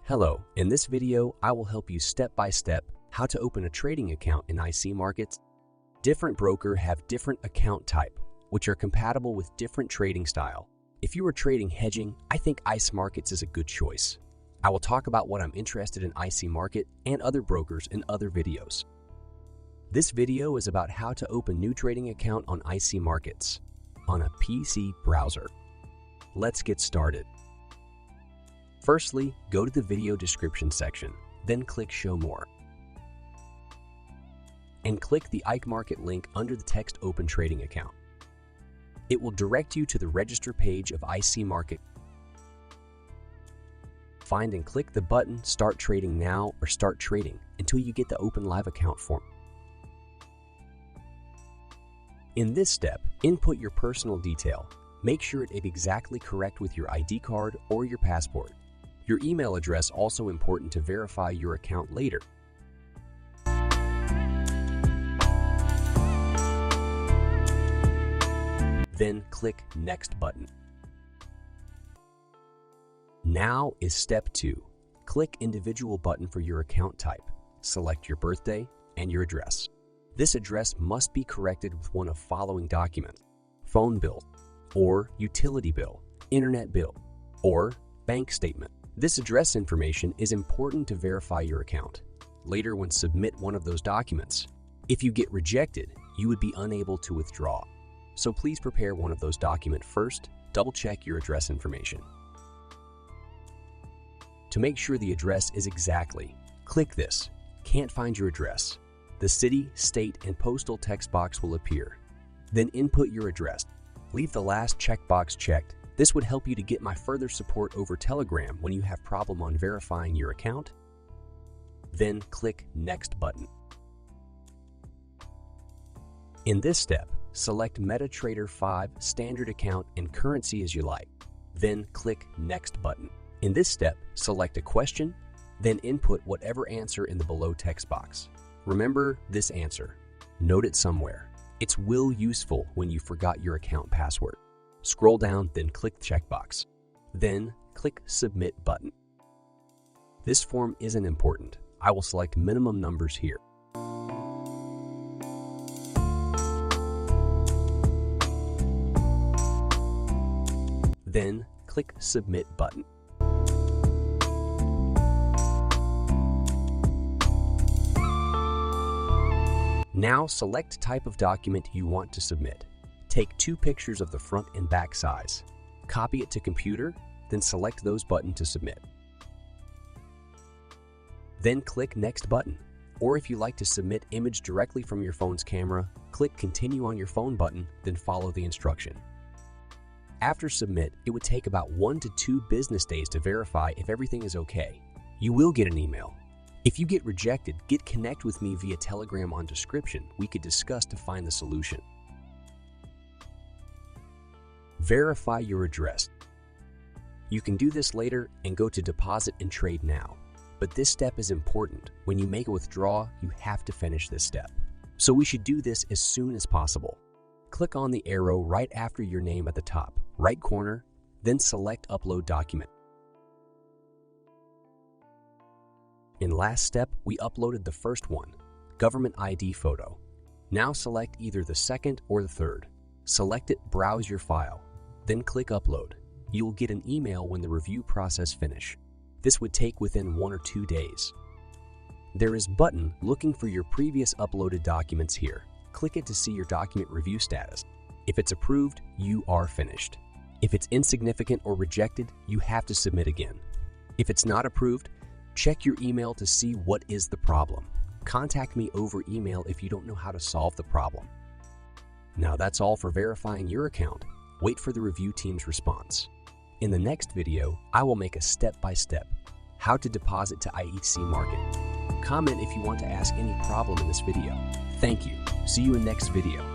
Hello, in this video, I will help you step by step how to open a trading account in IC markets. Different brokers have different account type, which are compatible with different trading style. If you are trading hedging, I think IC markets is a good choice. I will talk about what I'm interested in IC market and other brokers in other videos. This video is about how to open new trading account on IC markets on a PC browser. Let's get started. Firstly, go to the video description section, then click Show More. And click the IC Market link under the text Open Trading Account. It will direct you to the register page of IC Market. Find and click the button Start Trading Now or Start Trading until you get the Open Live Account form. In this step, input your personal detail. Make sure it is exactly correct with your ID card or your passport. Your email address also important to verify your account later. Then click Next button. Now is step 2. Click individual button for your account type. Select your birthday and your address. This address must be corrected with one of following documents: phone bill, or utility bill, internet bill, or bank statement. This address information is important to verify your account. Later, when submit one of those documents, if you get rejected, you would be unable to withdraw. So please prepare one of those documents first. Double check your address information. To make sure the address is exactly, click this. Can't find your address. The city, state, and postal text box will appear. Then input your address. Leave the last checkbox checked. This would help you to get my further support over Telegram when you have problem on verifying your account. Then click Next button. In this step, select MetaTrader 5 standard account and currency as you like. Then click Next button. In this step, select a question, then input whatever answer in the below text box. Remember this answer. Note it somewhere. It's will useful when you forgot your account password. Scroll down, then click checkbox. Then click Submit button. This form isn't important. I will select minimum numbers here. Then click Submit button. Now select type of document you want to submit. Take 2 pictures of the front and back size. Copy it to computer, then select those button to submit. Then click Next button. Or if you like to submit image directly from your phone's camera, click Continue on your phone button, then follow the instruction. After submit, it would take about 1 to 2 business days to verify if everything is okay. You will get an email. If you get rejected, connect with me via Telegram on description. We could discuss to find the solution. Verify your address. You can do this later and go to Deposit and Trade Now. But this step is important. When you make a withdrawal, you have to finish this step. So we should do this as soon as possible. Click on the arrow right after your name at the top, right corner, then select Upload Document. In last step, we uploaded the first one, government ID photo. Now select either the second or the third. Select it, browse your file, then click Upload. You will get an email when the review process finish. This would take within 1 or 2 days. There is button looking for your previous uploaded documents here. Click it to see your document review status. If it's approved, you are finished. If it's insignificant or rejected, you have to submit again. If it's not approved, check your email to see what is the problem. Contact me over email if you don't know how to solve the problem. Now that's all for verifying your account. Wait for the review team's response. In the next video, I will make a step-by-step how to deposit to IC market. Comment if you want to ask any problem in this video. Thank you. See you in next video.